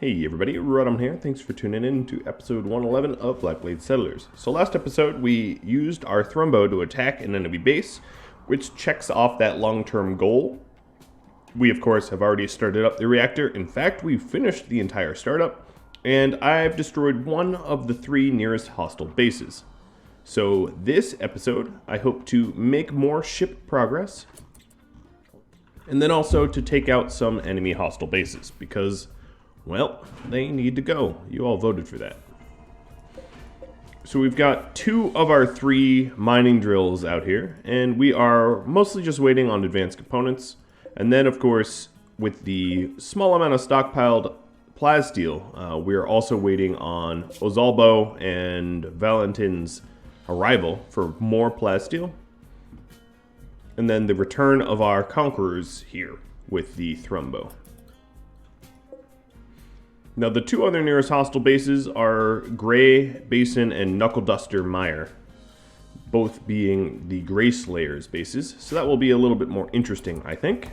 Hey everybody, Rhadamant here. Thanks for tuning in to episode 111 of Blackblade Settlers. So last episode we used our Thrumbo to attack an enemy base, which checks off that long-term goal. We of course have already started up the reactor. In fact, we've finished the entire startup, and I've destroyed one of the 3 nearest hostile bases. So this episode, I hope to make more ship progress, and then also to take out some enemy hostile bases, because well, they need to go. You all voted for that. So we've got 2 of our 3 mining drills out here, and we are mostly just waiting on advanced components. And then, of course, with the small amount of stockpiled plasteel, we are also waiting on Ozalbo and Valentin's arrival for more plasteel. And then the return of our conquerors here with the Thrumbo. Now, the 2 other nearest hostile bases are Grey Basin and Knuckle Duster Mire, both being the Grey Slayers bases, so that will be a little bit more interesting, I think.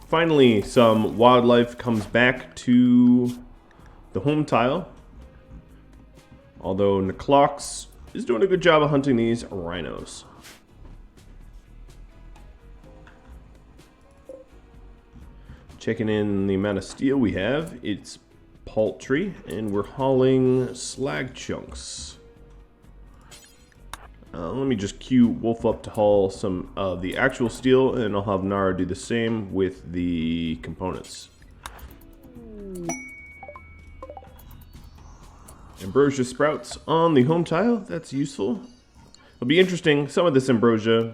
Finally, some wildlife comes back to the home tile, although Neclox is doing a good job of hunting these rhinos. Checking in the amount of steel we have, it's paltry, and we're hauling slag chunks. Let me just queue Wolf up to haul some of the actual steel, and I'll have Nara do the same with the components. Ambrosia sprouts on the home tile, that's useful. It'll be interesting, some of this ambrosia,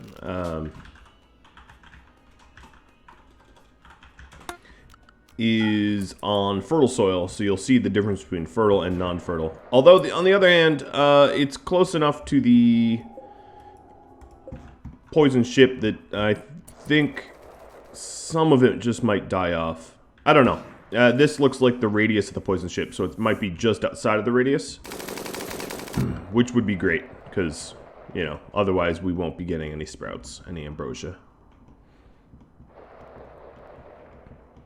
is on fertile soil, so you'll see the difference between fertile and non-fertile. Although, on the other hand, it's close enough to the poison ship that I think some of it just might die off. I don't know. This looks like the radius of the poison ship, so it might be just outside of the radius, which would be great, because, you know, otherwise we won't be getting any sprouts, any ambrosia.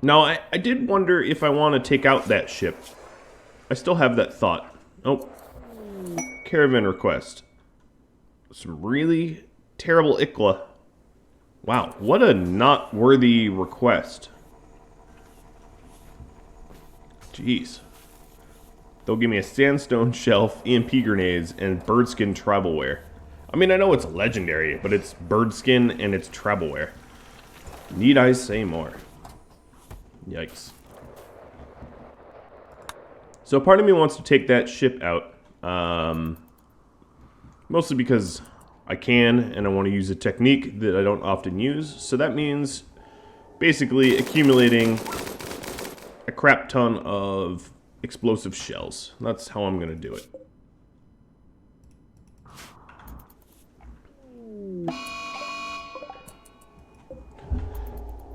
Now, I did wonder if I want to take out that ship. I still have that thought. Oh, caravan request. Some really terrible Ikla. Wow, what a not worthy request. Jeez. They'll give me a sandstone shelf, EMP grenades, and birdskin travel wear. I mean, I know it's legendary, but it's birdskin and it's travel wear. Need I say more? Yikes. So part of me wants to take that ship out, mostly because I can, and I want to use a technique that I don't often use. So that means basically accumulating a crap ton of explosive shells. That's how I'm going to do it.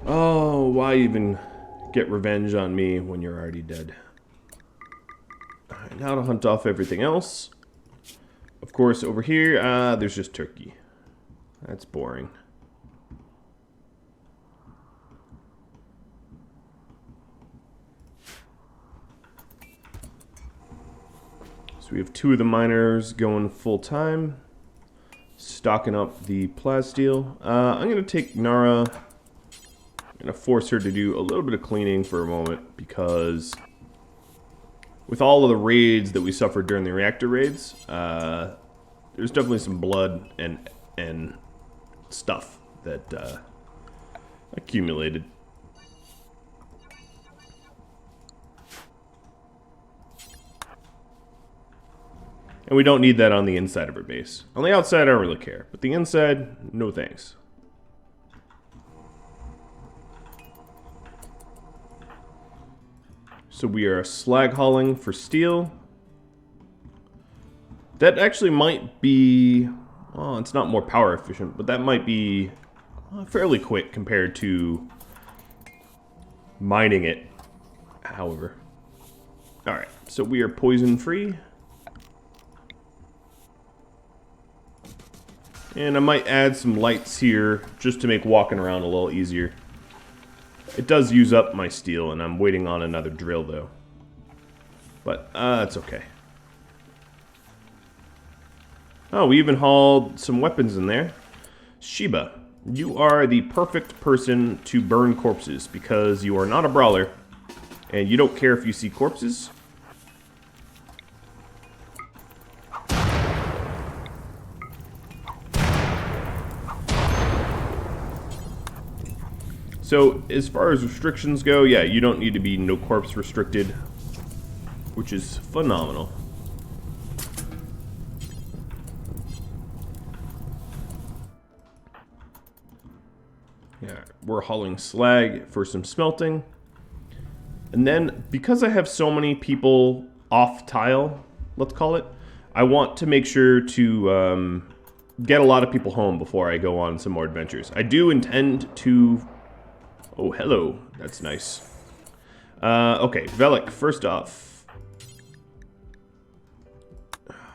Oh, why even get revenge on me when you're already dead? Alright, now to hunt off everything else. Of course, over here, there's just turkey. That's boring. So we have 2 of the miners going full time, stocking up the plasteel. I'm going to take Nara. I'm going to force her to do a little bit of cleaning for a moment, because with all of the raids that we suffered during the reactor raids, there's definitely some blood and stuff that accumulated. And we don't need that on the inside of our base. On the outside, I don't really care, but the inside, no thanks. So we are slag hauling for steel. That actually might be, well, it's not more power efficient, but that might be fairly quick compared to mining it, however. Alright, so we are poison free. And I might add some lights here just to make walking around a little easier. It does use up my steel, and I'm waiting on another drill, though. But, it's okay. Oh, we even hauled some weapons in there. Sheba, you are the perfect person to burn corpses, because you are not a brawler, and you don't care if you see corpses. So, as far as restrictions go, yeah, you don't need to be no corpse restricted, which is phenomenal. Yeah, we're hauling slag for some smelting. And then, because I have so many people off tile, let's call it, I want to make sure to get a lot of people home before I go on some more adventures. I do intend to... Oh, hello. That's nice. Okay, Velik, first off.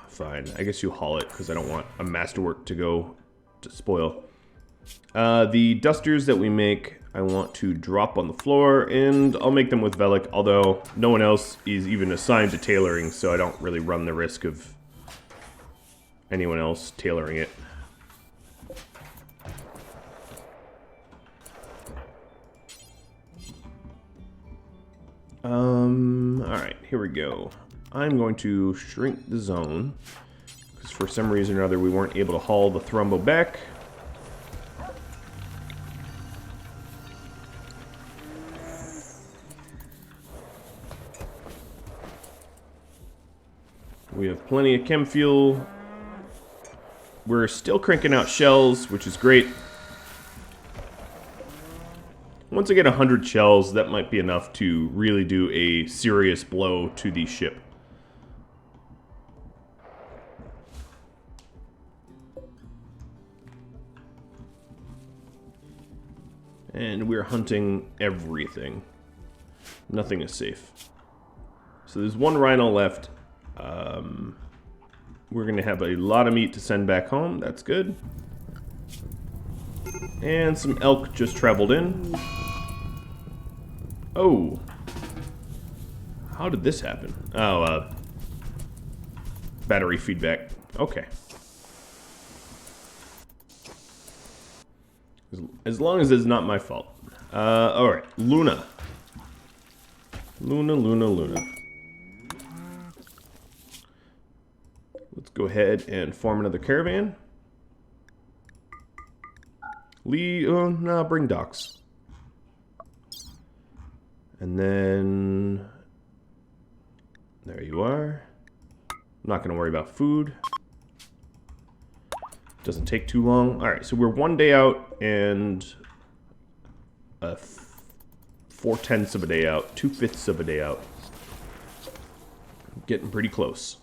Fine, I guess you haul it, because I don't want a masterwork to go to spoil. The dusters that we make, I want to drop on the floor, and I'll make them with Velik, although no one else is even assigned to tailoring, so I don't really run the risk of anyone else tailoring it. Alright, here we go. I'm going to shrink the zone, because for some reason or other we weren't able to haul the Thrumbo back. We have plenty of chem fuel. We're still cranking out shells, which is great. Once I get 100 shells, that might be enough to really do a serious blow to the ship. And we're hunting everything. Nothing is safe. So there's one rhino left. We're going to have a lot of meat to send back home. That's good. And some elk just traveled in. Oh. How did this happen? Oh, battery feedback. Okay. As long as it's not my fault. Alright. Luna. Luna. Let's go ahead and form another caravan. No, bring docks. And then... there you are. I'm not going to worry about food. Doesn't take too long. Alright, so we're 1 day out and... 4/10 of a day out. 2/5 of a day out. Getting pretty close.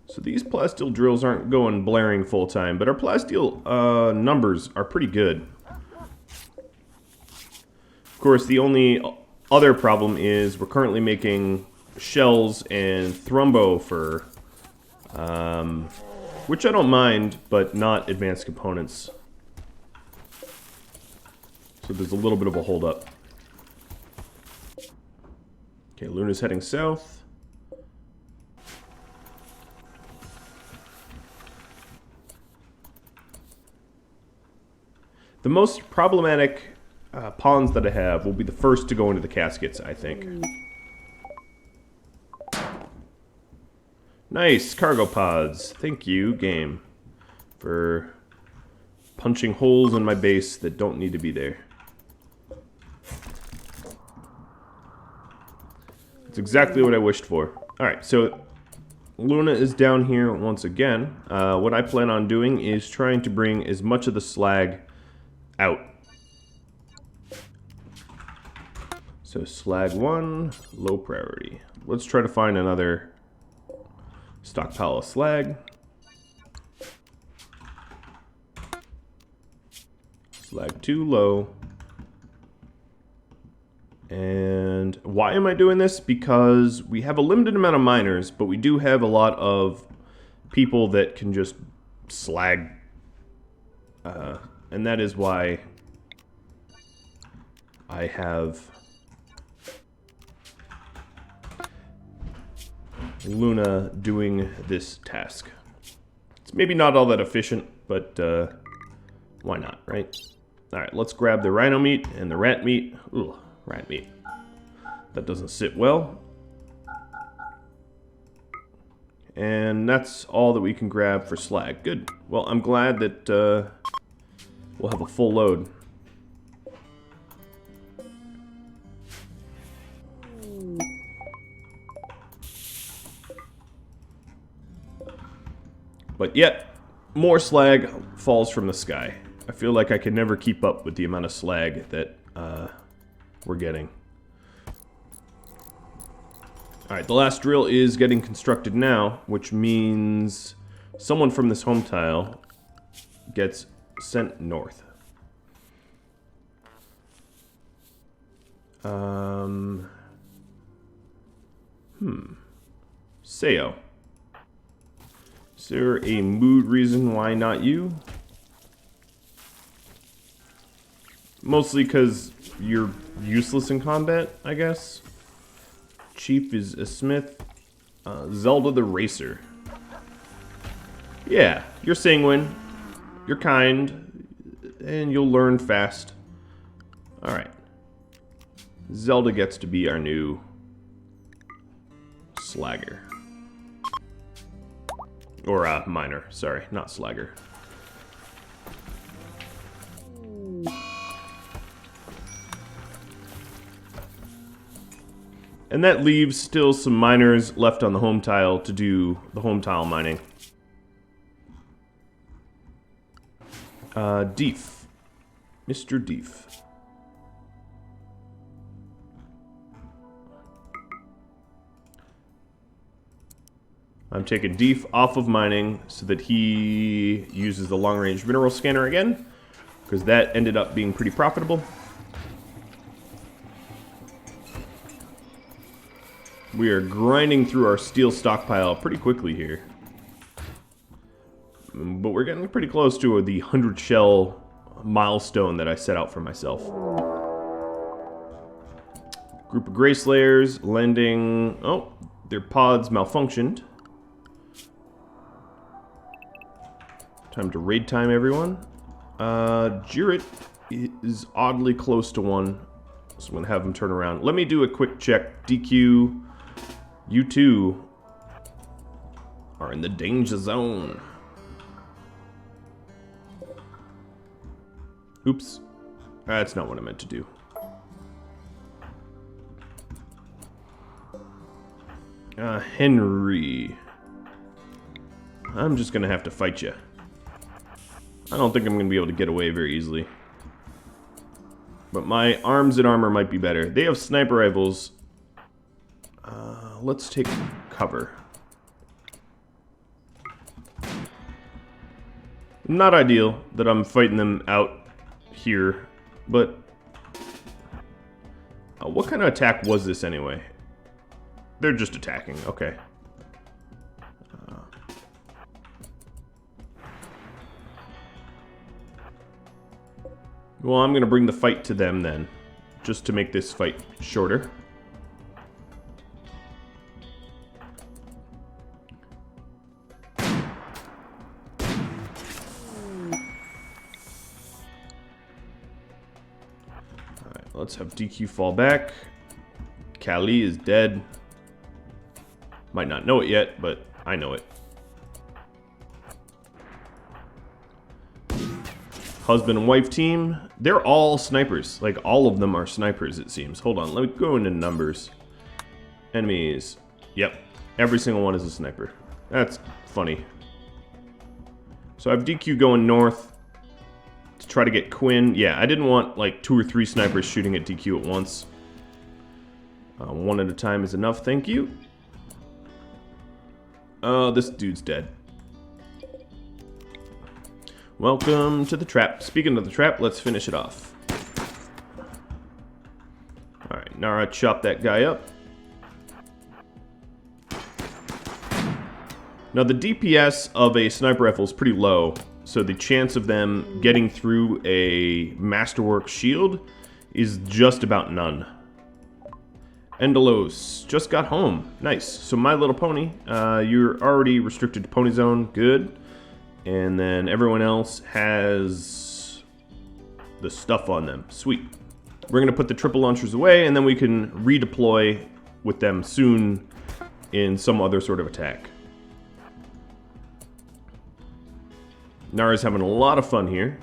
So these plasteel drills aren't going blaring full time, but our plasteel numbers are pretty good. Of course, the only other problem is we're currently making shells and thrumbo for, which I don't mind, but not advanced components. So there's a little bit of a hold up. Okay, Luna's heading south. The most problematic pawns that I have will be the first to go into the caskets, I think. Nice, cargo pods. Thank you, game, for punching holes in my base that don't need to be there. It's exactly what I wished for. Alright, so Luna is down here once again. What I plan on doing is trying to bring as much of the slag out. So slag 1, low priority. Let's try to find another stockpile of slag. Slag 2, low. And why am I doing this? Because we have a limited amount of miners, but we do have a lot of people that can just slag. And that is why I have Luna doing this task. It's maybe not all that efficient, but why not, right? Alright, let's grab the rhino meat and the rat meat. Ooh, rat meat. That doesn't sit well. And that's all that we can grab for slag. Good. Well, I'm glad that we'll have a full load. But yet, more slag falls from the sky. I feel like I can never keep up with the amount of slag that we're getting. Alright, the last drill is getting constructed now, which means someone from this home tile gets sent north. Seo. Is there a mood reason why not you? Mostly because you're useless in combat, I guess. Chief is a smith. Zelda the racer. Yeah, you're sanguine. You're kind. And you'll learn fast. Alright. Zelda gets to be our new slagger. Or, miner. Sorry, not slagger. And that leaves still some miners left on the home tile to do the home tile mining. Deef. Mr. Deef. I'm taking Deef off of mining so that he uses the long-range mineral scanner again, because that ended up being pretty profitable. We are grinding through our steel stockpile pretty quickly here. But we're getting pretty close to the 100 shell milestone that I set out for myself. Group of Grey Slayers landing... Oh, their pods malfunctioned. Time to raid time, everyone. Jarrett is oddly close to one, so I'm going to have him turn around. Let me do a quick check. DQ, you two are in the danger zone. Oops. That's not what I meant to do. Henry. I'm just going to have to fight you. I don't think I'm going to be able to get away very easily. But my arms and armor might be better. They have sniper rifles. Let's take cover. Not ideal that I'm fighting them out here, but... what kind of attack was this anyway? They're just attacking, okay. Well, I'm going to bring the fight to them then, just to make this fight shorter. Alright, let's have DQ fall back. Kali is dead. Might not know it yet, but I know it. Husband and wife team. They're all snipers. Like, all of them are snipers, it seems. Hold on, let me go into numbers. Enemies. Yep, every single one is a sniper. That's funny. So I have DQ going north to try to get Quinn. Yeah, I didn't want, like, 2 or 3 snipers shooting at DQ at once. One at a time is enough, thank you. This dude's dead. Welcome to the trap. Speaking of the trap, let's finish it off. Alright, Nara, chop that guy up. Now the DPS of a sniper rifle is pretty low, so the chance of them getting through a Masterwork shield is just about none. Endelos just got home. Nice. So My Little Pony, you're already restricted to Pony Zone. Good. And then everyone else has the stuff on them. Sweet. We're going to put the triple launchers away, and then we can redeploy with them soon in some other sort of attack. Nara's having a lot of fun here.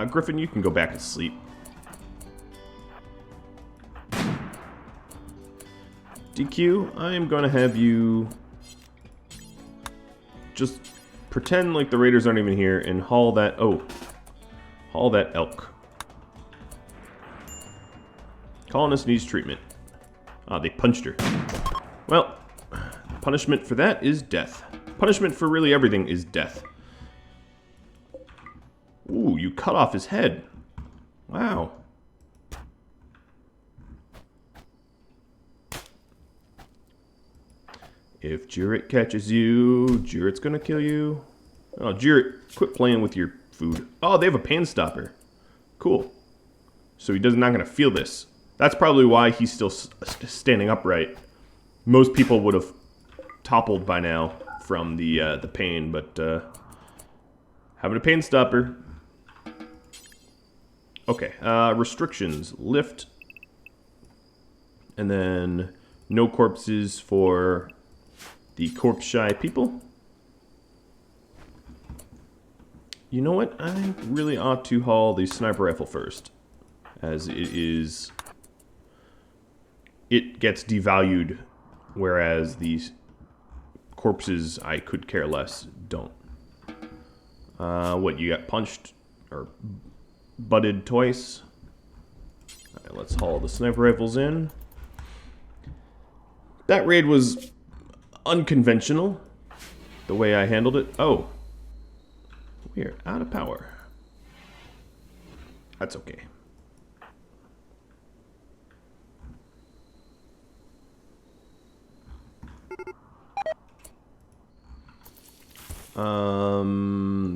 Griffin, you can go back to sleep. DQ, I am going to have you just pretend like the raiders aren't even here and haul that... Oh. Haul that elk. Colonist needs treatment. Ah, they punched her. Well, punishment for that is death. Punishment for really everything is death. Ooh, you cut off his head. Wow. If Juret catches you, Juret's gonna kill you. Oh, Juret, quit playing with your food. Oh, they have a pain stopper. Cool. So he does not gonna feel this. That's probably why he's still standing upright. Most people would have toppled by now from the pain, but having a pain stopper. Okay, restrictions. Lift. And then no corpses for the corpse-shy people. You know what? I really ought to haul the sniper rifle first, as it gets devalued, whereas these corpses I could care less don't. What, you got punched or butted twice? Alright, let's haul the sniper rifles in. That raid was unconventional, the way I handled it. Oh, we're out of power. That's okay.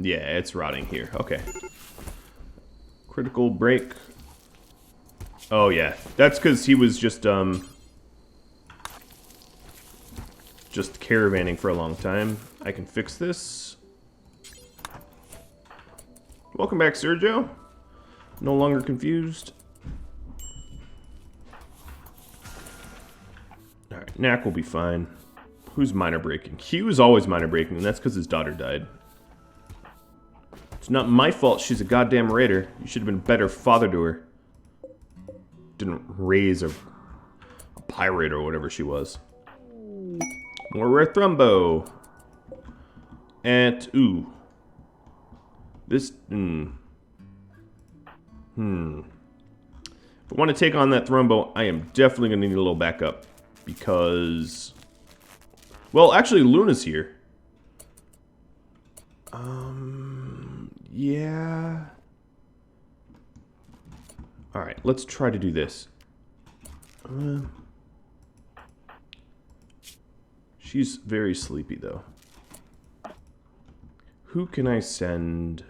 Yeah, it's rotting here. Okay. Critical break. Oh yeah, that's because he was just caravanning for a long time. I can fix this. Welcome back, Sergio. No longer confused. Alright, Knack will be fine. Who's minor breaking? Hugh is always minor breaking, and that's because his daughter died. It's not my fault she's a goddamn raider. You should have been a better father to her. Didn't raise a pirate or whatever she was. More rare thrumbo. And, ooh. This, If I want to take on that thrumbo, I am definitely going to need a little backup. Because, well, actually, Luna's here. Yeah. Alright, let's try to do this. She's very sleepy, though. Who can I send?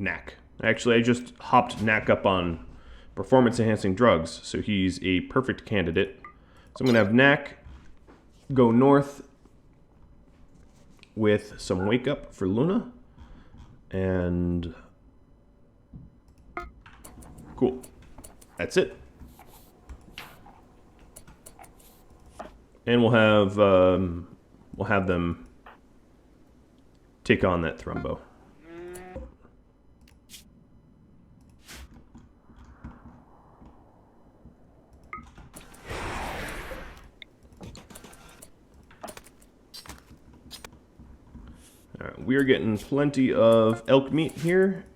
Knack. Actually, I just hopped Knack up on performance-enhancing drugs, so he's a perfect candidate. So I'm going to have Knack go north with some wake-up for Luna. And cool. That's it. And we'll have them take on that thrumbo. Alright, we're getting plenty of elk meat here.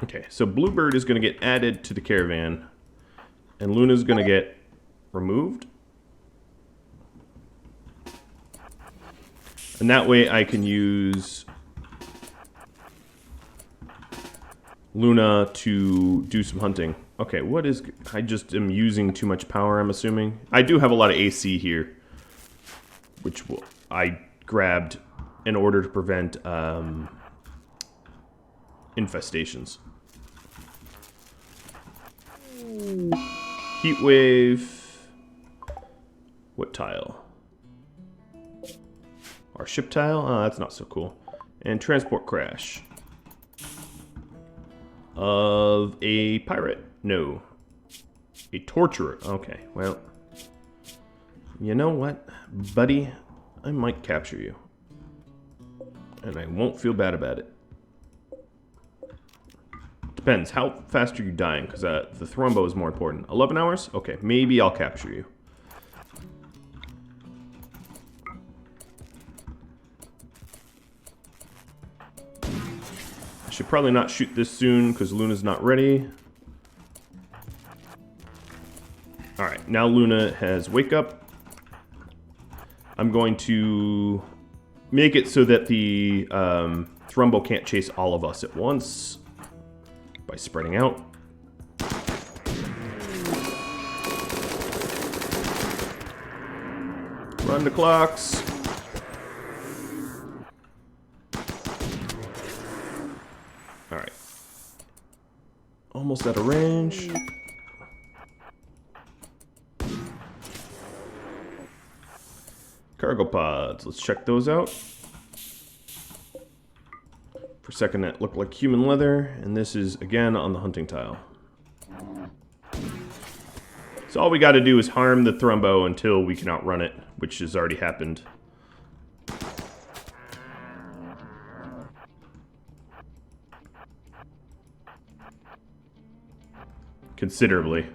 Okay, so Bluebird is going to get added to the caravan, and Luna's going to get removed. And that way I can use Luna to do some hunting. Okay, what is... I just am using too much power, I'm assuming. I do have a lot of AC here. which I grabbed in order to prevent infestations. Heat wave. What tile? Our ship tile? Oh, that's not so cool. And transport crash. Of a pirate? No. A torturer. Okay, well. You know what, buddy? I might capture you. And I won't feel bad about it. Depends. How fast are you dying? Because the thrombo is more important. 11 hours? Okay, maybe I'll capture you. I should probably not shoot this soon because Luna's not ready. Alright, now Luna has wake up. I'm going to make it so that the thrombo can't chase all of us at once by spreading out. Run the clocks. Alright. Almost out of range. Cargo pods. Let's check those out. For a second, that looked like human leather, and this is, again, on the hunting tile. So all we got to do is harm the thrombo until we can outrun it, which has already happened. Considerably.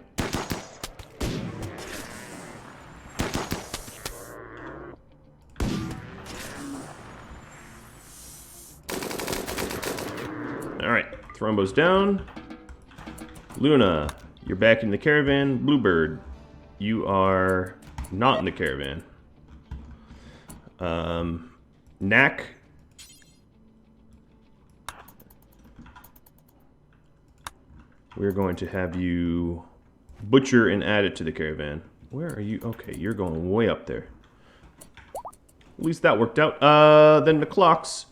Alright, thrombo's down. Luna, you're back in the caravan. Bluebird, you are not in the caravan. Knack. We're going to have you butcher and add it to the caravan. Where are you? Okay, you're going way up there. At least that worked out. Then the clocks.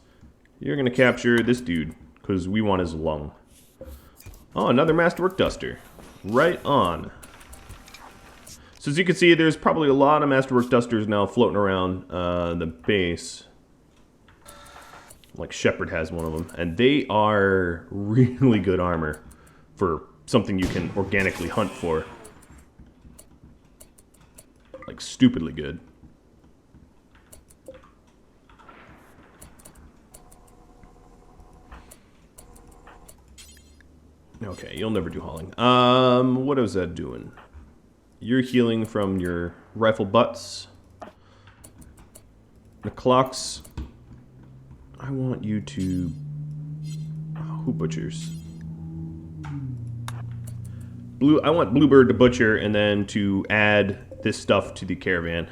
You're going to capture this dude, because we want his lung. Oh, another masterwork duster. Right on. So as you can see, there's probably a lot of masterwork dusters now floating around the base. Like Shepard has one of them. And they are really good armor for something you can organically hunt for. Like stupidly good. Okay, you'll never do hauling. What was that doing? You're healing from your rifle butts. The clocks. I want you to... who butchers? I want Bluebird to butcher and then to add this stuff to the caravan.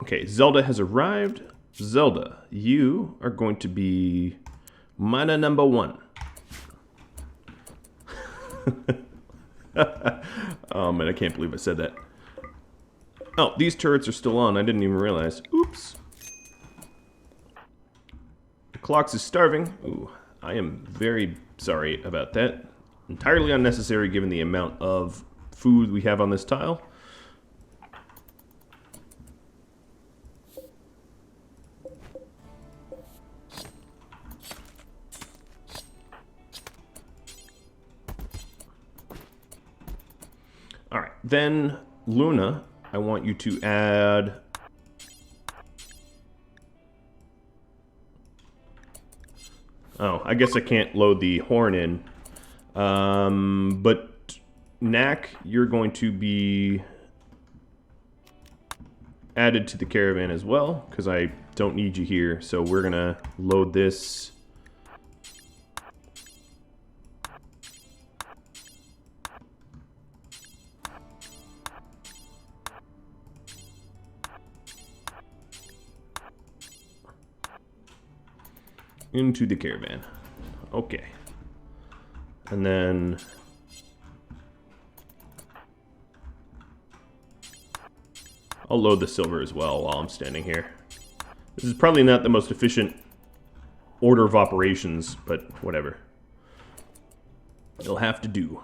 Okay, Zelda has arrived. Zelda, you are going to be mana number 1. Oh man, I can't believe I said that. Oh, these turrets are still on. I didn't even realize. Oops. The clocks is starving. Ooh, I am very sorry about that. Entirely unnecessary given the amount of food we have on this tile. Alright, then Luna, I want you to add... oh, I guess I can't load the horn in. But Knack, you're going to be added to the caravan as well, because I don't need you here. So we're going to load this... into the caravan. Okay. And then I'll load the silver as well while I'm standing here. This is probably not the most efficient order of operations, but whatever. It'll have to do.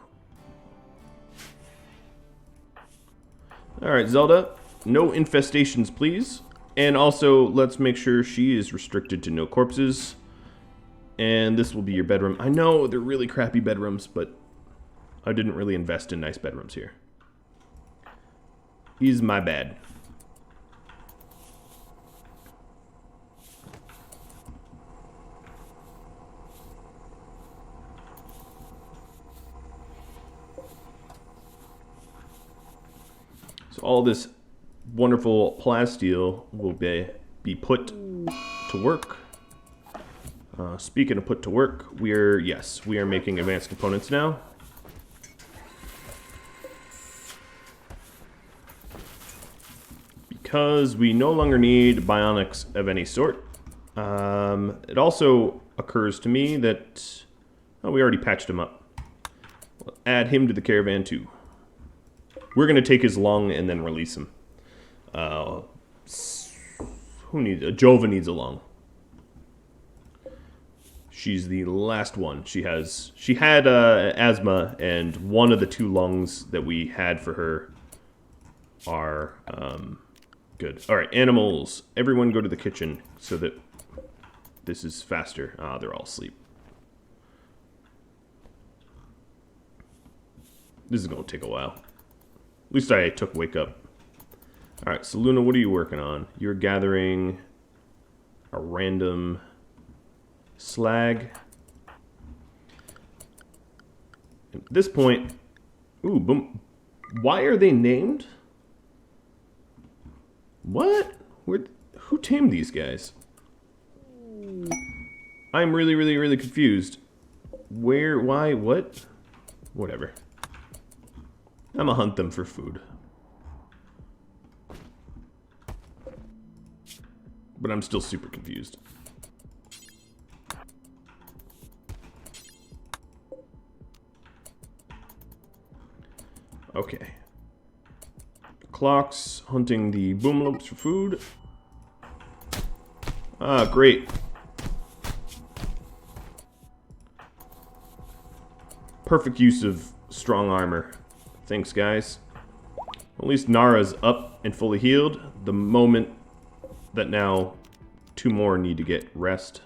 Alright, Zelda. No infestations, please. And also, let's make sure she is restricted to no corpses. And this will be your bedroom. I know they're really crappy bedrooms, but I didn't really invest in nice bedrooms here. Is my bad. So all this wonderful plasteel will be put to work. Speaking of put to work, we are making advanced components now. Because we no longer need bionics of any sort. It also occurs to me that... Oh, we already patched him up. We'll add him to the caravan too. We're going to take his lung and then release him. Who needs... Jova needs a lung. She's the last one. She had asthma, and one of the 2 lungs that we had for her are good. All right, animals. Everyone go to the kitchen so that this is faster. Ah, they're all asleep. This is going to take a while. At least I took wake up. All right, so Luna, what are you working on? You're gathering a random slag. At this point, ooh, boom. Why are they named? What? Who tamed these guys? I'm really, really, really confused. Where, why, what? Whatever. I'm gonna hunt them for food. But I'm still super confused. Okay. Clocks, hunting the boomloops for food. Ah, great. Perfect use of strong armor. Thanks, guys. At least Nara's up and fully healed. The moment that now 2 more need to get rest.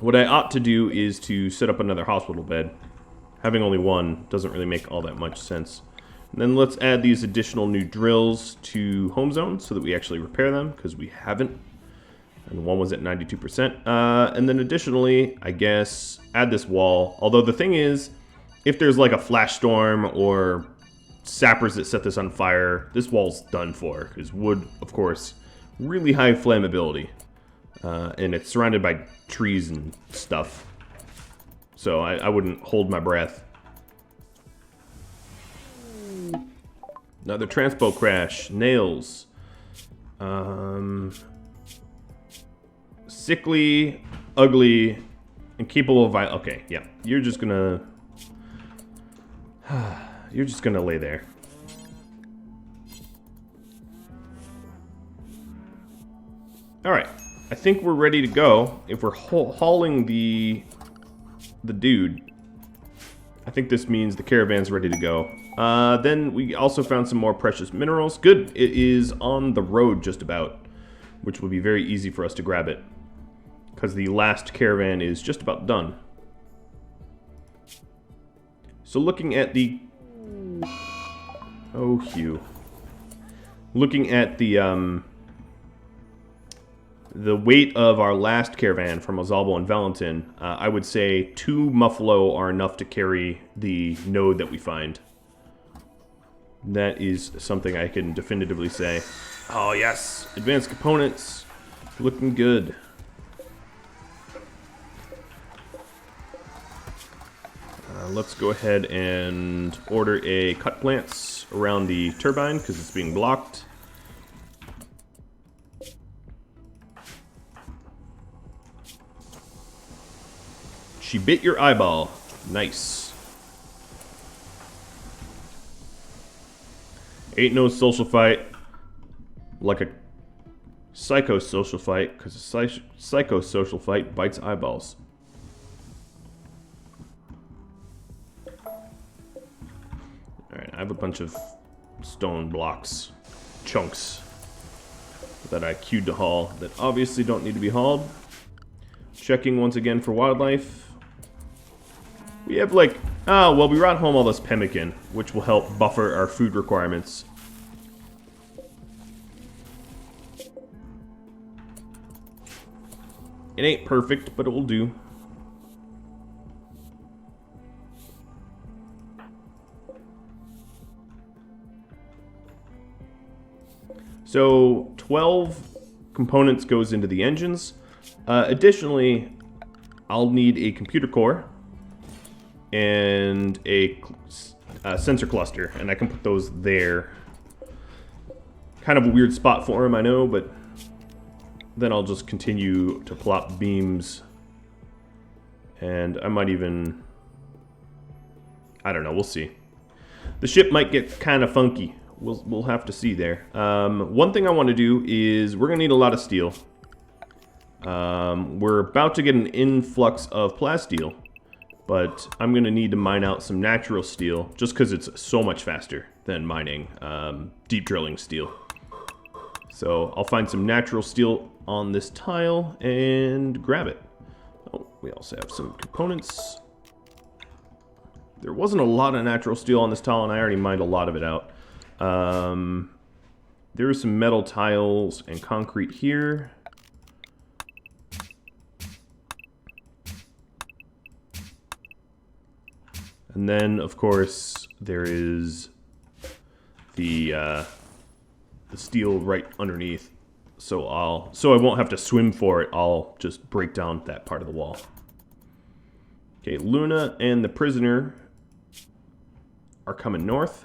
What I ought to do is to set up another hospital bed. Having only 1 doesn't really make all that much sense. And then let's add these additional new drills to home zone so that we actually repair them, because we haven't. And 1 was at 92%. And then additionally, I guess, add this wall. Although the thing is, if there's like a flash storm or sappers that set this on fire, this wall's done for. Because wood, of course, really high flammability. And it's surrounded by trees and stuff. So I wouldn't hold my breath. Another transpo crash. Nails. Sickly, ugly, and capable of violence. Okay, yeah. You're just gonna... You're just gonna lay there. Alright. I think we're ready to go. If we're hauling the dude, I think this means the caravan's ready to go. Then we also found some more precious minerals. Good. It is on the road just about, which will be very easy for us to grab it, because the last caravan is just about done. So looking at the... Oh, Hugh. Looking at the weight of our last caravan from Ozalbo and Valentin, I would say 2 Muffalo are enough to carry the node that we find. That is something I can definitively say. Oh, yes. Advanced components. Looking good. Let's go ahead and order a cut plants around the turbine because it's being blocked. She bit your eyeball. Nice. Ain't no social fight like a psychosocial fight, because a psychosocial fight bites eyeballs. Alright, I have a bunch of stone blocks, chunks, that I queued to haul that obviously don't need to be hauled. Checking once again for wildlife. We have like, well, we brought home all this pemmican, which will help buffer our food requirements. It ain't perfect, but it will do. So 12 components goes into the engines. Additionally, I'll need a computer core and a sensor cluster, and I can put those there. Kind of a weird spot for them, I know, but then I'll just continue to plop beams, and I might even, I don't know, we'll see. The ship might get kind of funky. We'll have to see there. One thing I want to do is we're gonna need a lot of steel. We're about to get an influx of plasteel, but I'm gonna need to mine out some natural steel just because it's so much faster than mining deep drilling steel. So I'll find some natural steel on this tile and grab it. Oh, we also have some components. There wasn't a lot of natural steel on this tile, and I already mined a lot of it out. There are some metal tiles and concrete here. And then, of course, there is the steel right underneath. So I won't have to swim for it. I'll just break down that part of the wall. Okay, Luna and the prisoner are coming north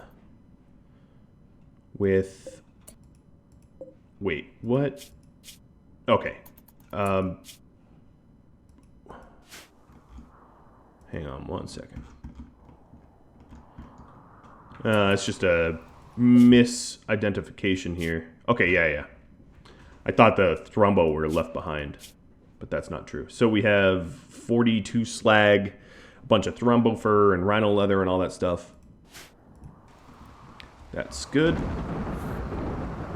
with... Wait, what? Okay. Hang on one second. It's just a misidentification here. Okay, yeah. I thought the Thrumbo were left behind, but that's not true. So we have 42 slag, a bunch of Thrumbo fur and rhino leather and all that stuff. That's good.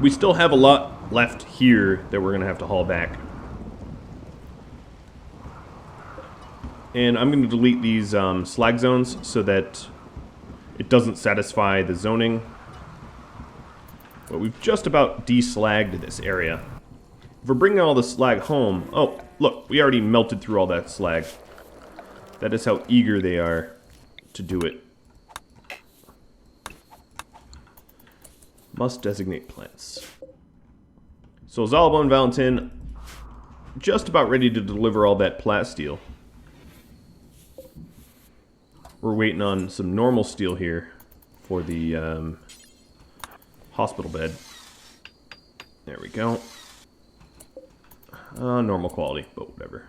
We still have a lot left here that we're going to have to haul back. And I'm going to delete these slag zones so that it doesn't satisfy the zoning. But we've just about de-slagged this area. If we're bringing all the slag home... Oh, look, we already melted through all that slag. That is how eager they are to do it. Must designate plants. So Zalbo and Valentin just about ready to deliver all that plasteel. We're waiting on some normal steel here for the hospital bed. There we go. Normal quality, but whatever.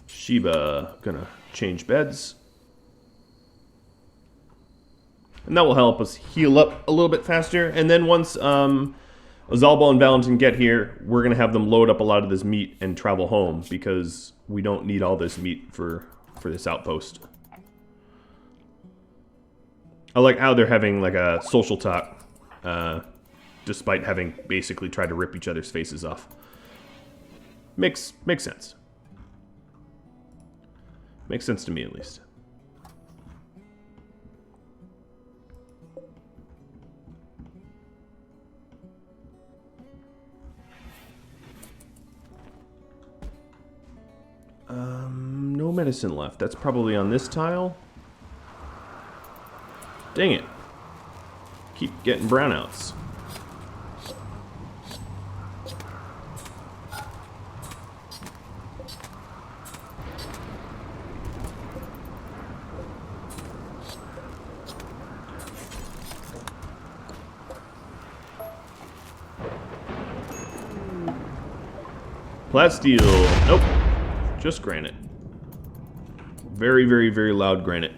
Sheba gonna change beds. And that will help us heal up a little bit faster. And then once Zalbo and Valentin get here, we're gonna have them load up a lot of this meat and travel home because we don't need all this meat for this outpost. I like how they're having like a social talk, despite having basically tried to rip each other's faces off. Makes sense. Makes sense to me, at least. No medicine left. That's probably on this tile. Dang it. Keep getting brownouts. Plasteel. Nope. Just granite. Very, very, very loud granite.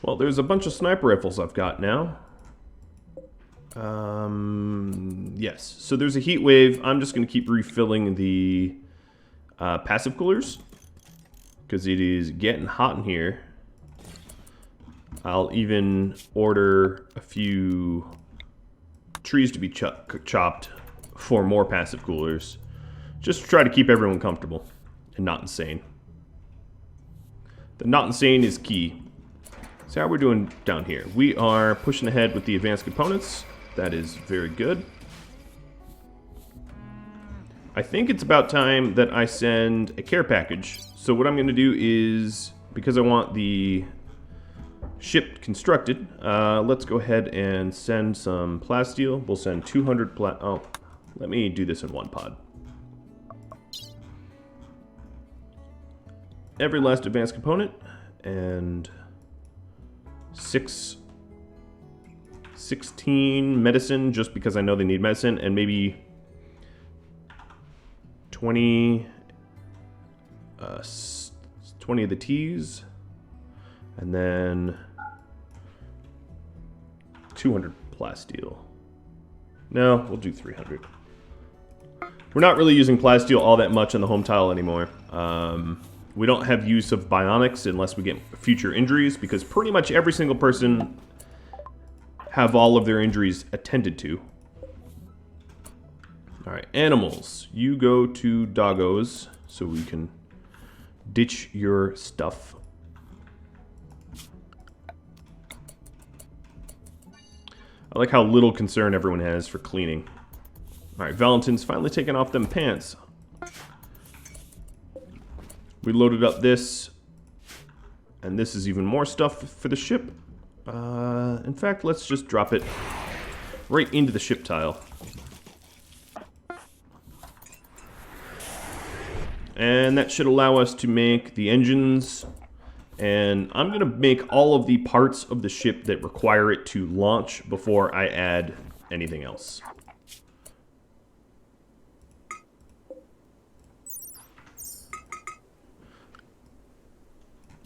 Well, there's a bunch of sniper rifles I've got now. Yes. So there's a heat wave. I'm just going to keep refilling the passive coolers because it is getting hot in here. I'll even order a few trees to be chopped for more passive coolers, just to try to keep everyone comfortable and not insane. The not insane is key. So how we're doing down here. We are pushing ahead with the advanced components. That is very good. I think it's about time that I send a care package. So what I'm going to do is, because I want the ship constructed, let's go ahead and send some plasteel. We'll send 200 oh, let me do this in one pod. Every last advanced component, and 16 medicine, just because I know they need medicine, and maybe 20 of the teas, and then 200 plasteel. No, we'll do 300. We're not really using plasteel all that much on the home tile anymore. We don't have use of bionics unless we get future injuries, because pretty much every single person have all of their injuries attended to. Alright, animals. You go to doggos so we can ditch your stuff. I like how little concern everyone has for cleaning. Alright, Valentin's finally taken off them pants. We loaded up this, and this is even more stuff for the ship. In fact, let's just drop it right into the ship tile. And that should allow us to make the engines, and I'm going to make all of the parts of the ship that require it to launch before I add anything else.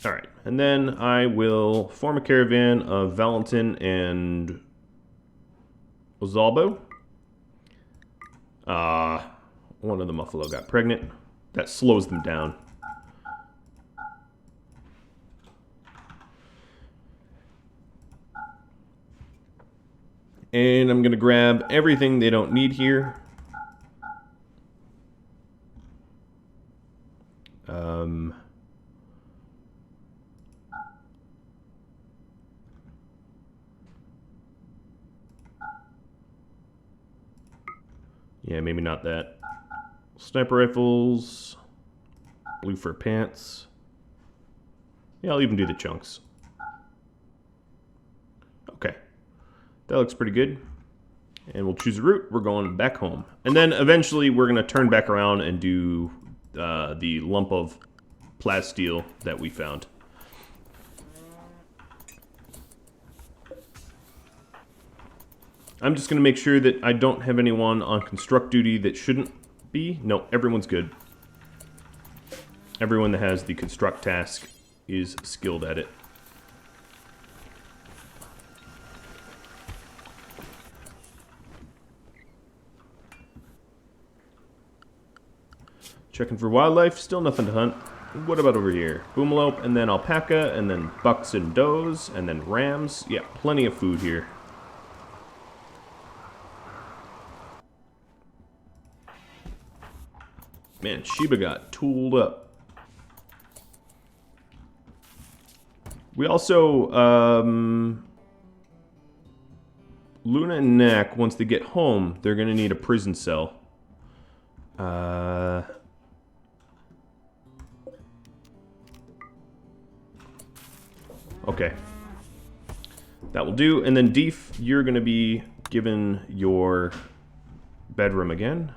Alright, and then I will form a caravan of Valentin and Ozalbo. One of the Muffalo got pregnant. That slows them down. And I'm going to grab everything they don't need here. Yeah, maybe not that. Sniper rifles, blue fur pants. Yeah, I'll even do the chunks. Okay, that looks pretty good. And we'll choose a route. We're going back home. And then eventually we're going to turn back around and do the lump of plasteel that we found. I'm just going to make sure that I don't have anyone on construct duty that shouldn't be. No, everyone's good. Everyone that has the construct task is skilled at it. Checking for wildlife, still nothing to hunt. What about over here? Boomalope, and then alpaca, and then bucks and does, and then rams. Yeah, plenty of food here. Man, Sheba got tooled up. We also, Luna and Knack, once they get home, they're going to need a prison cell. Okay. That will do. And then Deef, you're going to be given your bedroom again.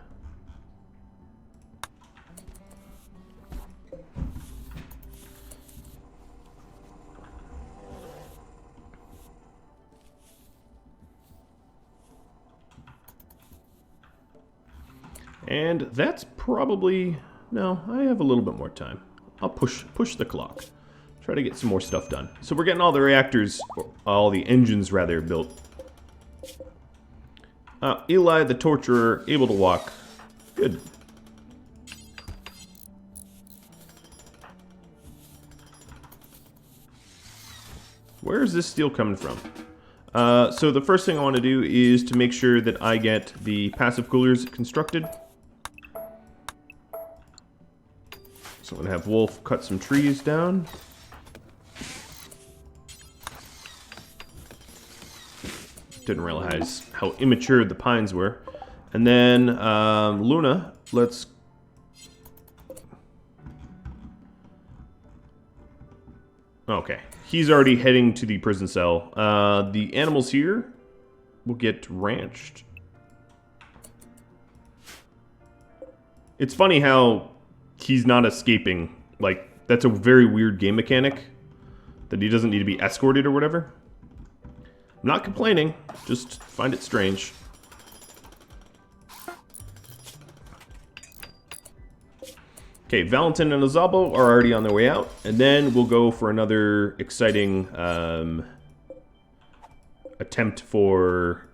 And that's probably... No, I have a little bit more time. I'll push the clock. try to get some more stuff done. So we're getting all the reactors, all the engines rather, built. Eli the Torturer, able to walk. Good. Where is this steel coming from? So the first thing I want to do is to make sure that I get the passive coolers constructed. So I'm going to have Wolf cut some trees down. Didn't realize how immature the pines were. And then Luna, let's... Okay, he's already heading to the prison cell. The animals here will get ranched. It's funny how he's not escaping. Like, that's a very weird game mechanic. That he doesn't need to be escorted or whatever. I'm not complaining, just find it strange. Okay, Valentin and Azabo are already on their way out, and then we'll go for another exciting attempt for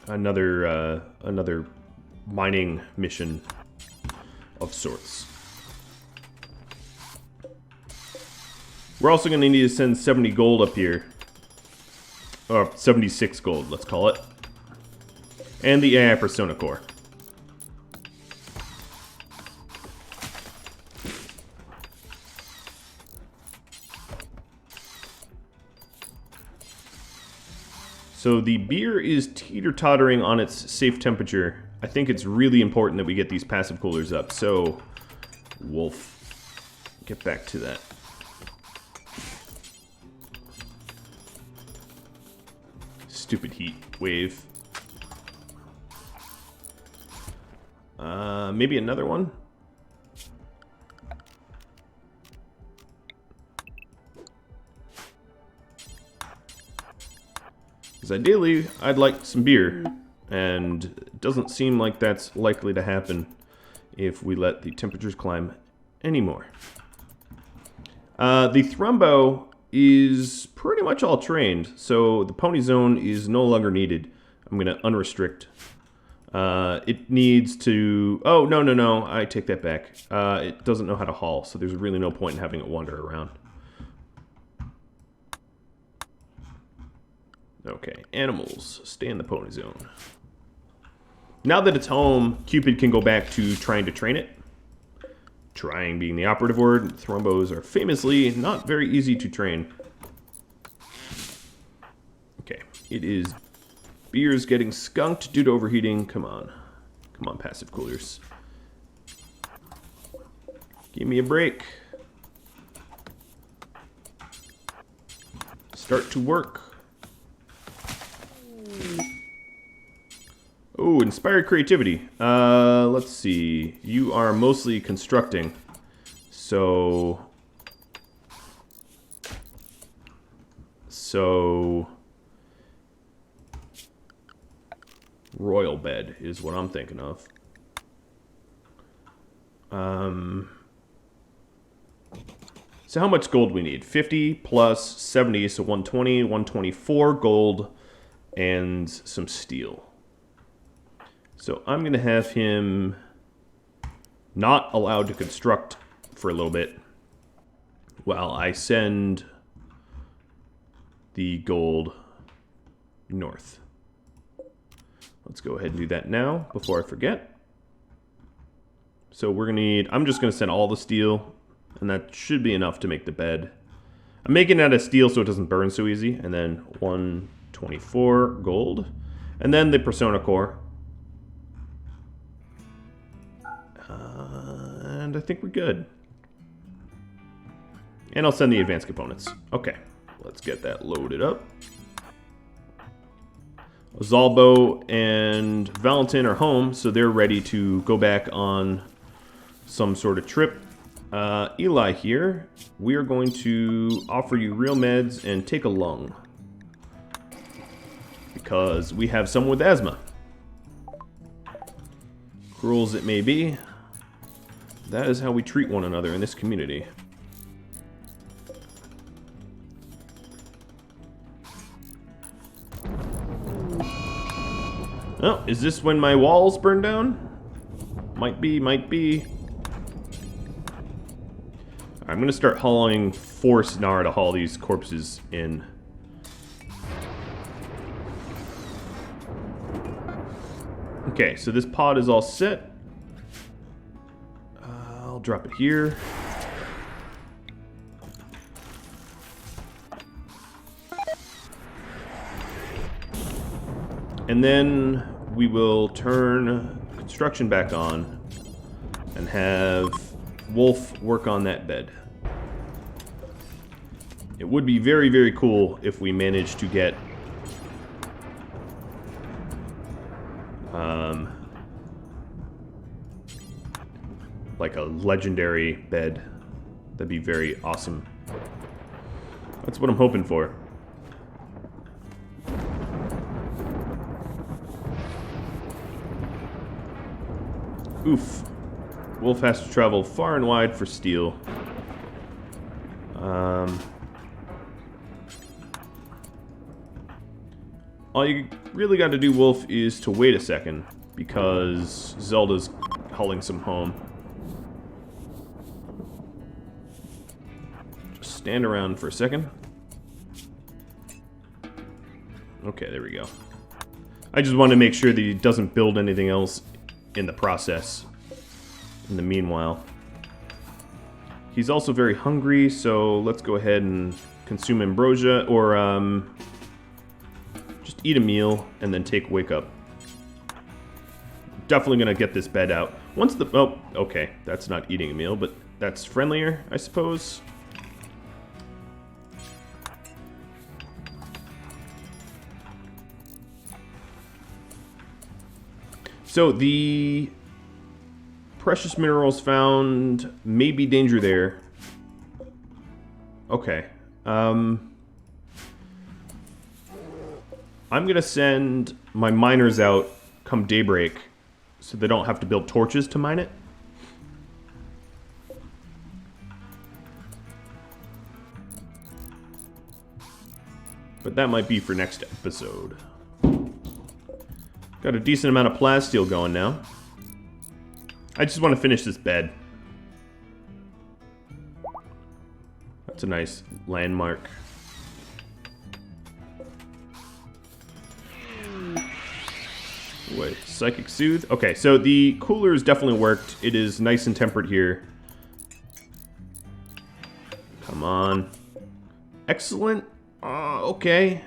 another mining mission of sorts. We're also going to need to send 70 gold up here. Or 76 gold, let's call it. And the AI Persona Core. So the beer is teeter-tottering on its safe temperature. I think it's really important that we get these passive coolers up. So, Wolf, get back to that. Stupid heat wave. Maybe another one? Because ideally, I'd like some beer. And it doesn't seem like that's likely to happen if we let the temperatures climb anymore. The Thrumbo is pretty much all trained, so the pony zone is no longer needed. I'm going to unrestrict. It needs to... Oh, no, I take that back. It doesn't know how to haul, so there's really no point in having it wander around. Okay, animals, stay in the pony zone. Now that it's home, Cupid can go back to trying to train it. Trying being the operative word. Thrumbos are famously not very easy to train. Okay, it is... Beer's getting skunked due to overheating. Come on. Come on, passive coolers. Give me a break. Start to work. Oh, inspired creativity. Let's see. You are mostly constructing. So... Royal bed is what I'm thinking of. So how much gold we need? 50 plus 70, so 120, 124 gold, and some steel. So I'm going to have him not allowed to construct for a little bit while I send the gold north. Let's go ahead and do that now before I forget. So we're going to need... I'm just going to send all the steel, and that should be enough to make the bed. I'm making it out of steel so it doesn't burn so easy. And then 124 gold. And then the Persona Core. And I think we're good. And I'll send the advanced components. Okay, let's get that loaded up. Zalbo and Valentin are home, so they're ready to go back on some sort of trip. Eli here, we are going to offer you real meds and take a lung. Because we have someone with asthma. Cruel as it may be, That is how we treat one another in this community. Oh, is this when my walls burn down? Might be, might be. I'm gonna start force Nara to haul these corpses in. Okay, so this pod is all set. I'll drop it here. And then we will turn construction back on and have Wolf work on that bed. It would be very, very cool if we managed to get like a legendary bed. That'd be very awesome. That's what I'm hoping for. Oof. Wolf has to travel far and wide for steel. All you really got to do, Wolf, is to wait a second, because Zelda's hauling some home. Just stand around for a second. Okay, there we go. I just want to make sure that he doesn't build anything else in the process. In the meanwhile. He's also very hungry, so let's go ahead and consume ambrosia, or just eat a meal and then take wake up. Definitely gonna get this bed out. Once the... Oh, okay. That's not eating a meal, but that's friendlier, I suppose. So the precious minerals found, maybe danger there. Okay. I'm gonna send my miners out come daybreak so they don't have to build torches to mine it. But that might be for next episode. Got a decent amount of plasteel going now. I just want to finish this bed. That's a nice landmark. Wait, Psychic Soothe? Okay, so the cooler's definitely worked. It is nice and temperate here. Come on. Excellent. Okay.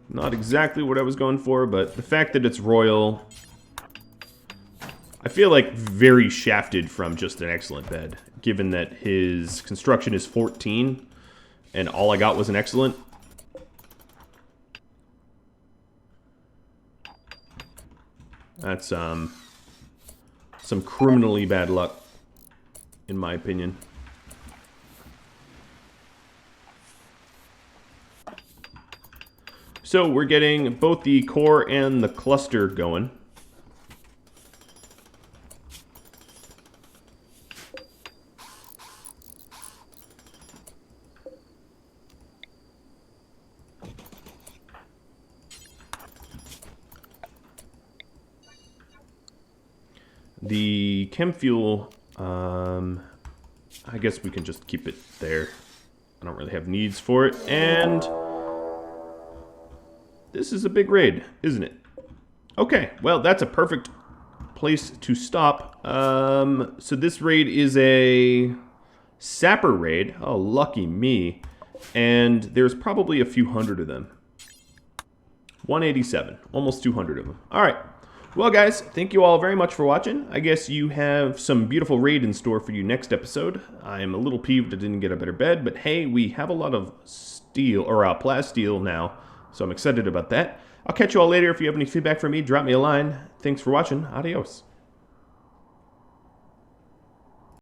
Not exactly what I was going for, but the fact that it's royal... I feel like very shafted from just an excellent bed, given that his construction is 14, and all I got was an excellent. That's, some criminally bad luck, in my opinion. So we're getting both the core and the cluster going. The chem fuel, I guess we can just keep it there. I don't really have needs for it. And this is a big raid, isn't it? Okay, well, that's a perfect place to stop. So this raid is a sapper raid. Oh, lucky me. And there's probably a few hundred of them. 187, almost 200 of them. All right. Well, guys, thank you all very much for watching. I guess you have some beautiful raid in store for you next episode. I'm a little peeved I didn't get a better bed, but hey, we have a lot of steel, or plasteel now, so I'm excited about that. I'll catch you all later. If you have any feedback for me, drop me a line. Thanks for watching. Adios.